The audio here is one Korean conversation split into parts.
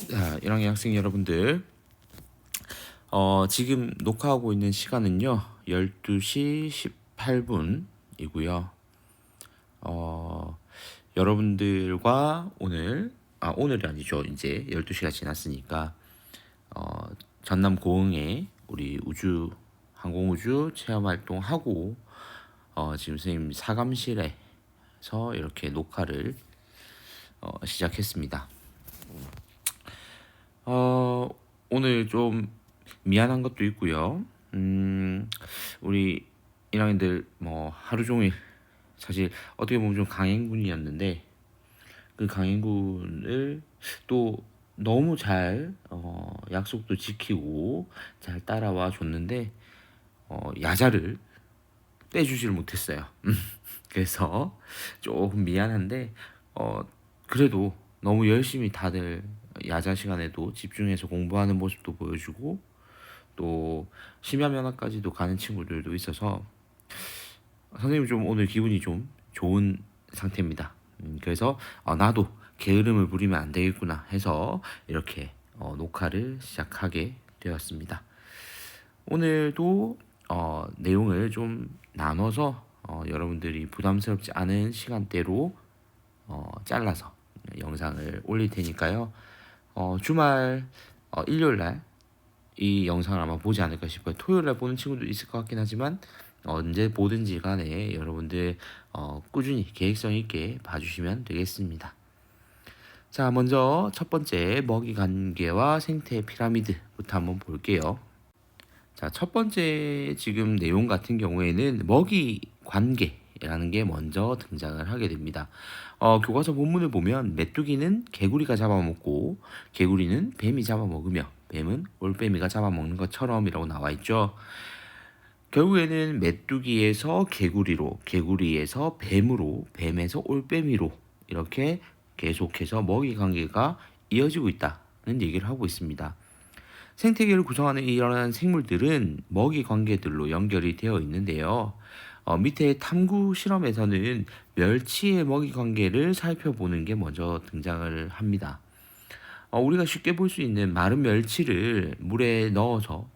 자, 1학년 학생 여러분들, 지금 녹화하고 있는 시간은요, 12시 18분이고요. 여러분들과 오늘이 아니죠. 이제 12시가 지났으니까, 전남 고흥에 우리 항공우주 체험활동하고, 지금 선생님 사감실에서 이렇게 녹화를 시작했습니다. 오늘 좀 미안한 것도 있고요. 우리 1학년들 뭐 하루 종일 사실 어떻게 보면 좀 강행군이었는데 그 강행군을 또 너무 잘 약속도 지키고 잘 따라와 줬는데 야자를 빼주지를 못했어요. 그래서 조금 미안한데 그래도 너무 열심히 다들 야자 시간에도 집중해서 공부하는 모습도 보여주고 또 심야 면허까지도 가는 친구들도 있어서 선생님 좀 오늘 기분이 좀 좋은 상태입니다. 그래서 나도 게으름을 부리면 안 되겠구나 해서 이렇게 녹화를 시작하게 되었습니다. 오늘도 내용을 좀 나눠서 여러분들이 부담스럽지 않은 시간대로 잘라서 영상을 올릴 테니까요. 주말 일요일 날 이 영상을 아마 보지 않을까 싶어요. 토요일 날 보는 친구도 있을 것 같긴 하지만 언제 보든지 간에 여러분들 꾸준히 계획성 있게 봐주시면 되겠습니다. 자, 먼저 첫 번째 먹이 관계와 생태 피라미드부터 한번 볼게요. 자, 첫 번째 지금 내용 같은 경우에는 먹이 관계라는 게 먼저 등장을 하게 됩니다. 교과서 본문을 보면 메뚜기는 개구리가 잡아먹고 개구리는 뱀이 잡아먹으며 뱀은 올빼미가 잡아먹는 것처럼이라고 나와 있죠. 결국에는 메뚜기에서 개구리로, 개구리에서 뱀으로, 뱀에서 올빼미로 이렇게 계속해서 먹이 관계가 이어지고 있다는 얘기를 하고 있습니다. 생태계를 구성하는 이러한 생물들은 먹이 관계들로 연결이 되어 있는데요. 밑에 탐구 실험에서는 멸치의 먹이 관계를 살펴보는 게 먼저 등장을 합니다. 우리가 쉽게 볼 수 있는 마른 멸치를 물에 넣어서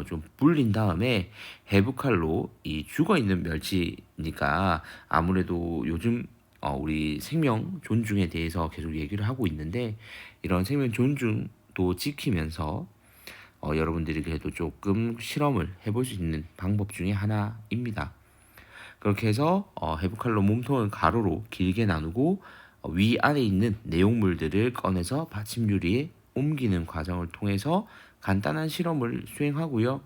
좀 불린 다음에 해부칼로 이 죽어 있는 멸치니까 아무래도 요즘 우리 생명 존중에 대해서 계속 얘기를 하고 있는데 이런 생명 존중도 지키면서 여러분들이 그래도 조금 실험을 해볼 수 있는 방법 중에 하나입니다. 그렇게 해서 해부칼로 몸통을 가로로 길게 나누고 위 안에 있는 내용물들을 꺼내서 받침 유리에 옮기는 과정을 통해서 간단한 실험을 수행하고요.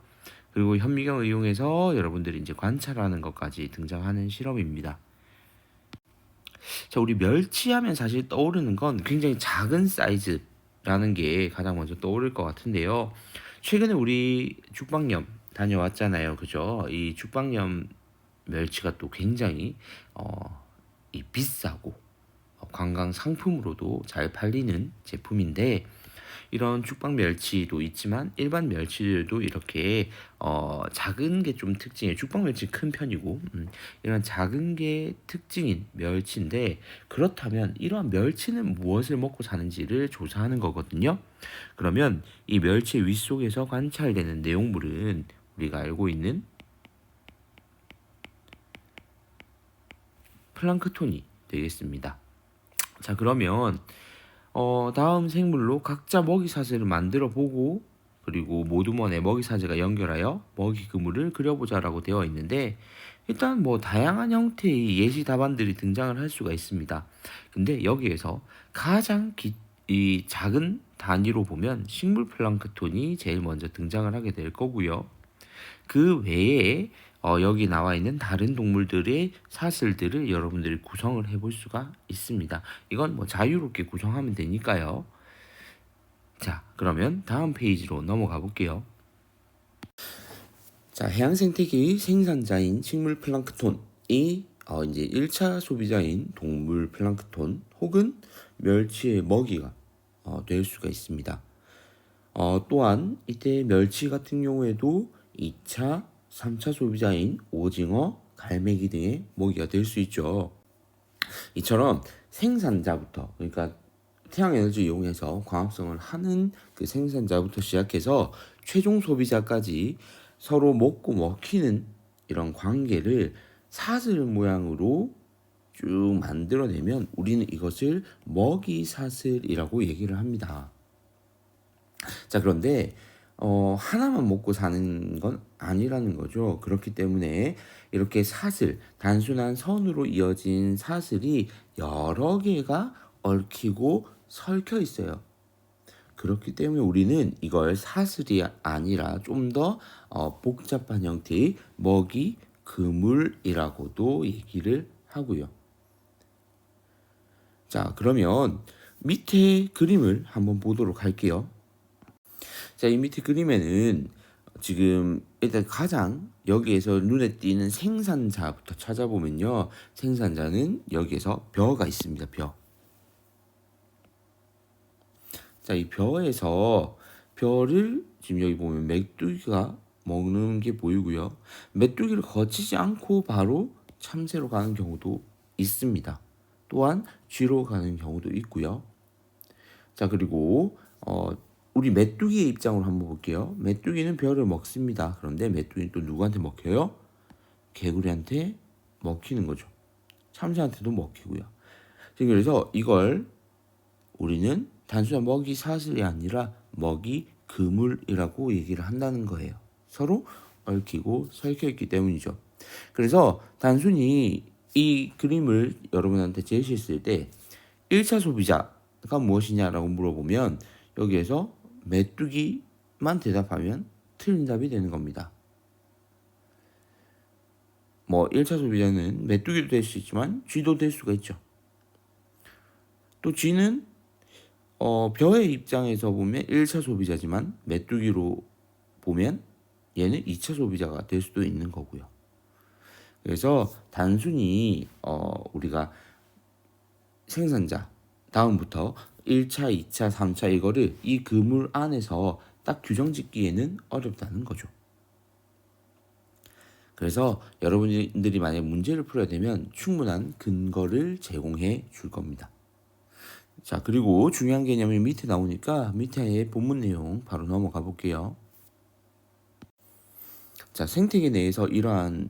그리고 현미경을 이용해서 여러분들이 이제 관찰하는 것까지 등장하는 실험입니다. 자, 우리 멸치하면 사실 떠오르는 건 굉장히 작은 사이즈라는 게 가장 먼저 떠오를 것 같은데요. 최근에 우리 죽방염 다녀왔잖아요. 그죠? 이 죽방염 멸치가 또 굉장히 이 비싸고 관광 상품으로도 잘 팔리는 제품인데 이런 죽방 멸치도 있지만 일반 멸치들도 이렇게 작은 게 좀 특징이에요. 죽방 멸치 큰 편이고 이런 작은 게 특징인 멸치인데 그렇다면 이러한 멸치는 무엇을 먹고 사는지를 조사하는 거거든요. 그러면 이 멸치 윗속에서 관찰되는 내용물은 우리가 알고 있는 플랑크톤이 되겠습니다. 자, 그러면 다음 생물로 각자 먹이사슬을 만들어 보고 그리고 모두먼의 먹이사슬과 연결하여 먹이 그물을 그려보자라고 되어 있는데 일단 뭐 다양한 형태의 예시 답안들이 등장을 할 수가 있습니다. 근데 여기에서 가장 이 작은 단위로 보면 식물 플랑크톤이 제일 먼저 등장을 하게 될 거고요. 그 외에 여기 나와 있는 다른 동물들의 사슬들을 여러분들이 구성을 해볼 수가 있습니다. 이건 뭐 자유롭게 구성하면 되니까요. 자, 그러면 다음 페이지로 넘어가 볼게요. 자, 해양 생태계의 생산자인 식물 플랑크톤이 이제 1차 소비자인 동물 플랑크톤 혹은 멸치의 먹이가 될 수가 있습니다. 또한 이때 멸치 같은 경우에도 2차, 3차 소비자인 오징어, 갈매기 등의 먹이가 될 수 있죠. 이처럼 생산자부터 그러니까 태양에너지 이용해서 광합성을 하는 그 생산자부터 시작해서 최종 소비자까지 서로 먹고 먹히는 이런 관계를 사슬 모양으로 쭉 만들어내면 우리는 이것을 먹이사슬이라고 얘기를 합니다. 자, 그런데 하나만 먹고 사는 건 아니라는 거죠. 그렇기 때문에 이렇게 사슬, 단순한 선으로 이어진 사슬이 여러 개가 얽히고 설켜 있어요. 그렇기 때문에 우리는 이걸 사슬이 아니라 좀 더 복잡한 형태의 먹이 그물이라고도 얘기를 하고요. 자, 그러면 밑에 그림을 한번 보도록 할게요. 자, 이 밑에 그림에는 지금 일단 가장 여기에서 눈에 띄는 생산자부터 찾아보면요. 생산자는 여기에서 벼가 있습니다. 벼. 자, 이 벼에서 벼를 지금 여기 보면 메뚜기가 먹는 게 보이고요. 메뚜기를 거치지 않고 바로 참새로 가는 경우도 있습니다. 또한 쥐로 가는 경우도 있고요. 자, 그리고 우리 메뚜기의 입장으로 한번 볼게요. 메뚜기는 벼를 먹습니다. 그런데 메뚜기는 또 누구한테 먹혀요? 개구리한테 먹히는 거죠. 참새한테도 먹히고요. 그래서 이걸 우리는 단순한 먹이 사슬이 아니라 먹이 그물이라고 얘기를 한다는 거예요. 서로 얽히고 설켜 있기 때문이죠. 그래서 단순히 이 그림을 여러분한테 제시했을 때 1차 소비자가 무엇이냐라고 물어보면 여기에서 메뚜기만 대답하면 틀린 답이 되는 겁니다. 1차 소비자는 메뚜기도 될 수 있지만 쥐도 될 수가 있죠. 또 쥐는 벼의 입장에서 보면 1차 소비자지만 메뚜기로 보면 얘는 2차 소비자가 될 수도 있는 거고요. 그래서 단순히 우리가 생산자 다음부터 1차, 2차, 3차 이거를 이 그물 안에서 딱 규정 짓기에는 어렵다는 거죠. 그래서 여러분들이 만약 문제를 풀어야 되면 충분한 근거를 제공해 줄 겁니다. 자, 그리고 중요한 개념이 밑에 나오니까 밑에 본문 내용 바로 넘어가 볼게요. 자, 생태계 내에서 이러한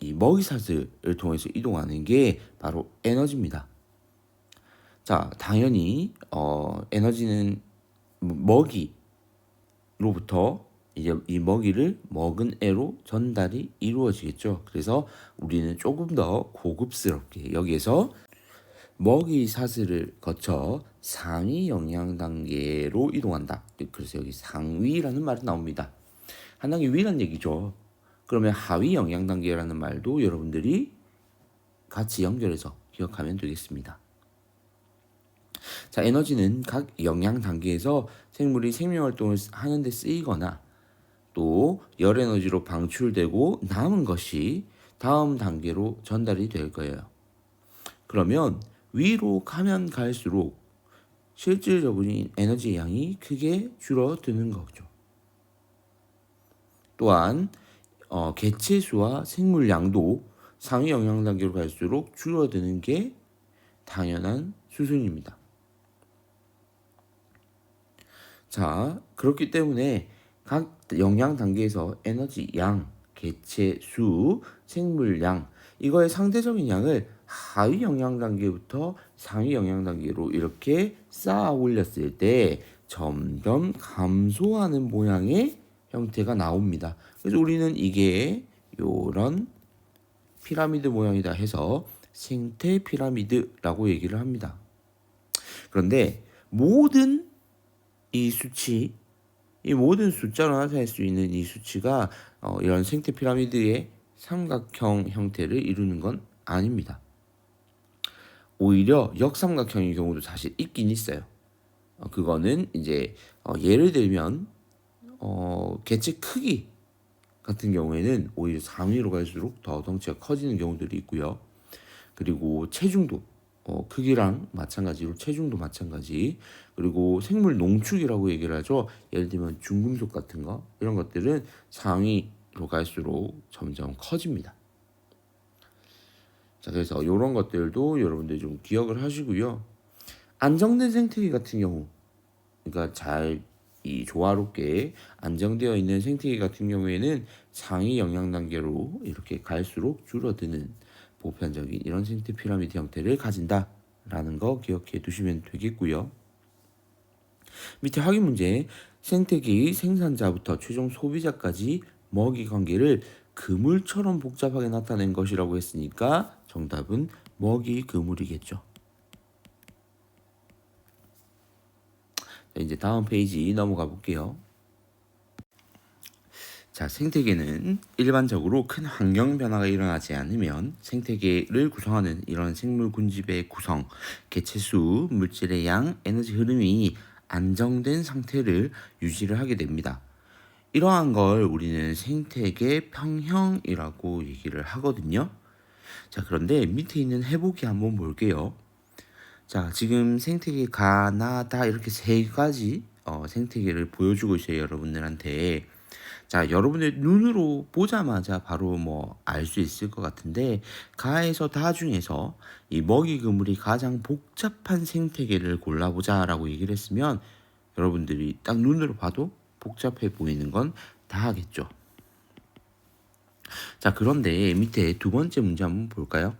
이 먹이사슬을 통해서 이동하는 게 바로 에너지입니다. 자, 당연히 에너지는 먹이로부터 이제 이 먹이를 먹은 애로 전달이 이루어지겠죠. 그래서 우리는 조금 더 고급스럽게 여기에서 먹이 사슬을 거쳐 상위 영양 단계로 이동한다. 그래서 여기 상위라는 말이 나옵니다. 한 단계 위란 얘기죠. 그러면 하위 영양 단계라는 말도 여러분들이 같이 연결해서 기억하면 되겠습니다. 자, 에너지는 각 영양 단계에서 생물이 생명 활동을 하는 데 쓰이거나 또 열 에너지로 방출되고 남은 것이 다음 단계로 전달이 될 거예요. 그러면 위로 가면 갈수록 실질적인 에너지 양이 크게 줄어드는 거죠. 또한 개체 수와 생물 양도 상위 영양 단계로 갈수록 줄어드는 게 당연한 수순입니다. 자, 그렇기 때문에 각 영양 단계에서 에너지 양, 개체 수, 생물 양 이거의 상대적인 양을 하위 영양 단계부터 상위 영양 단계로 이렇게 쌓아 올렸을 때 점점 감소하는 모양의 형태가 나옵니다. 그래서 우리는 이게 요런 피라미드 모양이다 해서 생태 피라미드라고 얘기를 합니다. 그런데 모든 이 수치, 이 모든 숫자로 나타낼 수 있는 이 수치가 이런 생태 피라미드의 삼각형 형태를 이루는 건 아닙니다. 오히려 역삼각형의 경우도 사실 있긴 있어요. 그거는 이제 예를 들면 개체 크기 같은 경우에는 오히려 상위로 갈수록 더 덩치가 커지는 경우들이 있고요. 그리고 체중도 크기랑 마찬가지로 체중도 마찬가지. 그리고 생물 농축이라고 얘기를 하죠. 예를 들면 중금속 같은 거 이런 것들은 상위로 갈수록 점점 커집니다. 자, 그래서 이런 것들도 여러분들이 좀 기억을 하시고요. 안정된 생태계 같은 경우, 그러니까 잘 이 조화롭게 안정되어 있는 생태계 같은 경우에는 상위 영양 단계로 이렇게 갈수록 줄어드는 보편적인 이런 생태 피라미드 형태를 가진다라는 거 기억해 두시면 되겠고요. 밑에 확인 문제, 생태계의 생산자부터 최종 소비자까지 먹이 관계를 그물처럼 복잡하게 나타낸 것이라고 했으니까 정답은 먹이 그물이겠죠. 자, 이제 다음 페이지 넘어가 볼게요. 자, 생태계는 일반적으로 큰 환경 변화가 일어나지 않으면 생태계를 구성하는 이런 생물 군집의 구성, 개체수, 물질의 양, 에너지 흐름이 안정된 상태를 유지를 하게 됩니다. 이러한 걸 우리는 생태계 평형이라고 얘기를 하거든요. 자, 그런데 밑에 있는 해보기 한번 볼게요. 자, 지금 생태계 가나다 이렇게 세 가지 생태계를 보여주고 있어요, 여러분들한테. 자, 여러분들 눈으로 보자마자 바로 뭐 알 수 있을 것 같은데 가에서 다 중에서 이 먹이 그물이 가장 복잡한 생태계를 골라보자라고 얘기를 했으면 여러분들이 딱 눈으로 봐도 복잡해 보이는 건 다 하겠죠. 자, 그런데 밑에 두 번째 문제 한번 볼까요?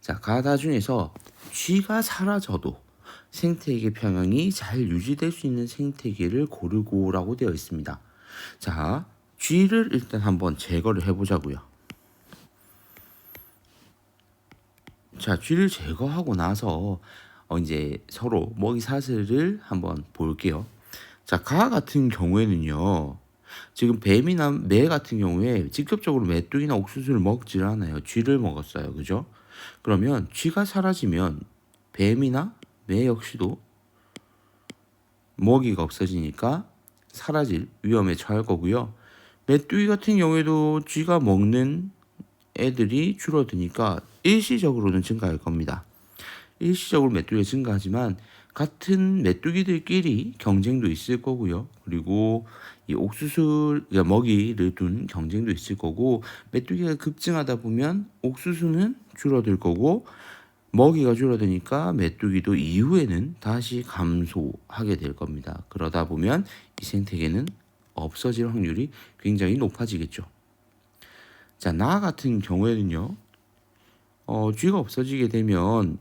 자, 가다 중에서 쥐가 사라져도 생태계 평형이 잘 유지될 수 있는 생태계를 고르고라고 되어 있습니다. 자, 쥐를 일단 한번 제거를 해보자고요. 자, 쥐를 제거하고 나서 이제 서로 먹이 사슬을 한번 볼게요. 자, 가 같은 경우에는요. 지금 뱀이나 매 같은 경우에 직접적으로 메뚜기나 옥수수를 먹질 않아요. 쥐를 먹었어요. 그죠? 그러면 쥐가 사라지면 뱀이나 매 역시도 먹이가 없어지니까 사라질 위험에 처할 거고요. 메뚜기 같은 경우에도 쥐가 먹는 애들이 줄어드니까 일시적으로는 증가할 겁니다. 일시적으로 메뚜기가 증가하지만 같은 메뚜기들끼리 경쟁도 있을 거고요. 그리고 이 옥수수 먹이를 둔 경쟁도 있을 거고 메뚜기가 급증하다 보면 옥수수는 줄어들 거고 먹이가 줄어드니까 메뚜기도 이후에는 다시 감소하게 될 겁니다. 그러다 보면 이 생태계는 없어질 확률이 굉장히 높아지겠죠. 자, 나 같은 경우에는요. 쥐가 없어지게 되면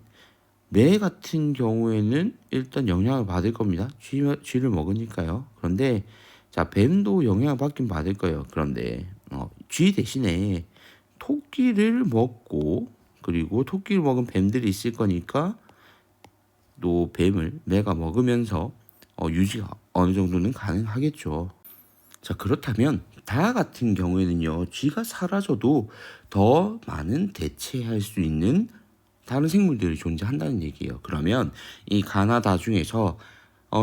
매 같은 경우에는 일단 영향을 받을 겁니다. 쥐를 먹으니까요. 그런데 자, 뱀도 영향을 받긴 받을 거예요. 그런데 쥐 대신에 토끼를 먹고 그리고 토끼를 먹은 뱀들이 있을 거니까 또 뱀을 매가 먹으면서 유지가 어느 정도는 가능하겠죠. 자, 그렇다면 다 같은 경우에는요. 쥐가 사라져도 더 많은 대체할 수 있는 다른 생물들이 존재한다는 얘기예요. 그러면 이 가나다 중에서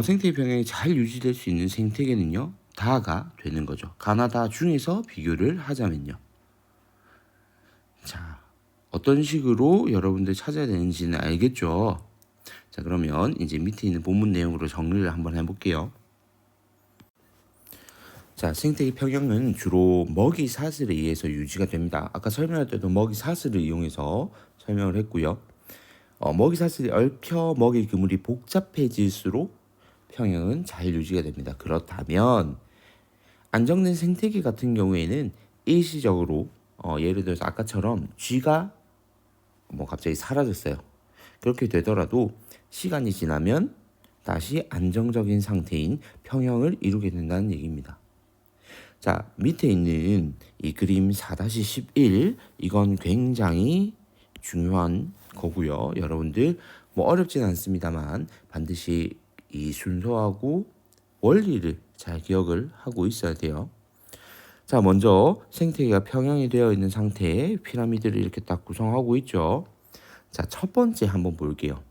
생태 평형이 잘 유지될 수 있는 생태계는요. 다가 되는 거죠. 가나다 중에서 비교를 하자면요. 자, 어떤 식으로 여러분들 찾아야 되는지는 알겠죠? 자, 그러면 이제 밑에 있는 본문 내용으로 정리를 한번 해볼게요. 자, 생태계 평형은 주로 먹이 사슬에 의해서 유지가 됩니다. 아까 설명할 때도 먹이 사슬을 이용해서 설명을 했고요. 먹이 사슬이 얽혀 먹이 그물이 복잡해질수록 평형은 잘 유지가 됩니다. 그렇다면 안정된 생태계 같은 경우에는 일시적으로 예를 들어서 아까처럼 쥐가 뭐 갑자기 사라졌어요. 그렇게 되더라도 시간이 지나면 다시 안정적인 상태인 평형을 이루게 된다는 얘기입니다. 자, 밑에 있는 이 그림 4-11 이건 굉장히 중요한 거고요. 여러분들 뭐 어렵진 않습니다만 반드시 이 순서하고 원리를 잘 기억을 하고 있어야 돼요. 자, 먼저 생태계가 평형이 되어 있는 상태에 피라미드를 이렇게 딱 구성하고 있죠. 자, 첫 번째 한번 볼게요.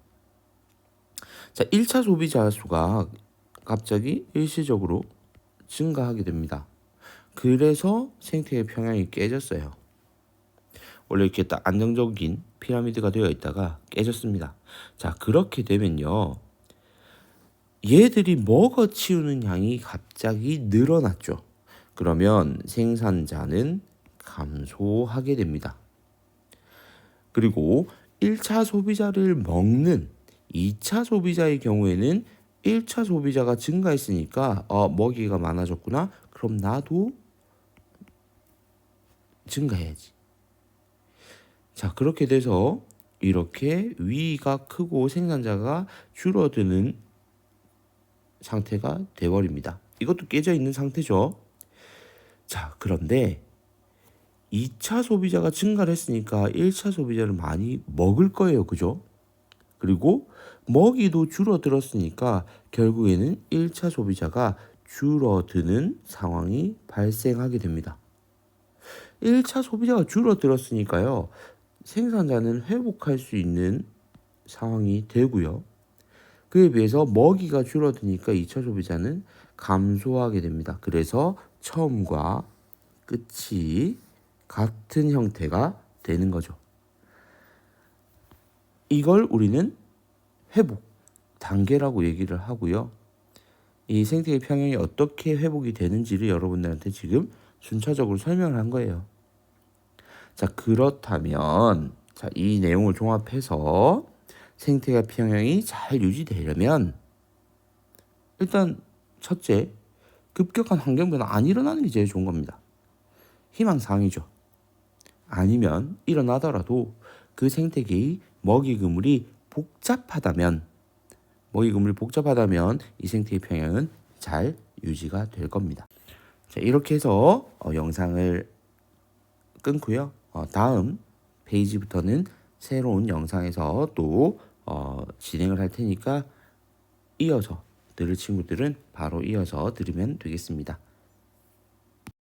자, 1차 소비자 수가 갑자기 일시적으로 증가하게 됩니다. 그래서 생태계 평형이 깨졌어요. 원래 이렇게 딱 안정적인 피라미드가 되어 있다가 깨졌습니다. 자, 그렇게 되면요. 얘들이 먹어치우는 양이 갑자기 늘어났죠. 그러면 생산자는 감소하게 됩니다. 그리고 1차 소비자를 먹는 2차 소비자의 경우에는 1차 소비자가 증가했으니까 먹이가 많아졌구나. 그럼 나도 증가해야지. 자, 그렇게 돼서 이렇게 위가 크고 생산자가 줄어드는 상태가 돼버립니다. 이것도 깨져 있는 상태죠. 자, 그런데 2차 소비자가 증가를 했으니까 1차 소비자를 많이 먹을 거예요. 그죠? 그리고 먹이도 줄어들었으니까 결국에는 1차 소비자가 줄어드는 상황이 발생하게 됩니다. 1차 소비자가 줄어들었으니까요. 생산자는 회복할 수 있는 상황이 되고요. 그에 비해서 먹이가 줄어드니까 2차 소비자는 감소하게 됩니다. 그래서 처음과 끝이 같은 형태가 되는 거죠. 이걸 우리는 회복 단계라고 얘기를 하고요. 이 생태계 평형이 어떻게 회복이 되는지를 여러분들한테 지금 순차적으로 설명을 한 거예요. 자, 그렇다면 이 내용을 종합해서 생태계 평형이 잘 유지되려면 일단 첫째, 급격한 환경 변화 안 일어나는 게 제일 좋은 겁니다. 희망사항이죠. 아니면 일어나더라도 그 생태계의 먹이 그물이 복잡하다면 이 생태계 평형은 잘 유지가 될 겁니다. 자, 이렇게 해서 영상을 끊고요. 다음 페이지부터는 새로운 영상에서 또 진행을 할 테니까 이어서 들을 친구들은 바로 이어서 들으면 되겠습니다.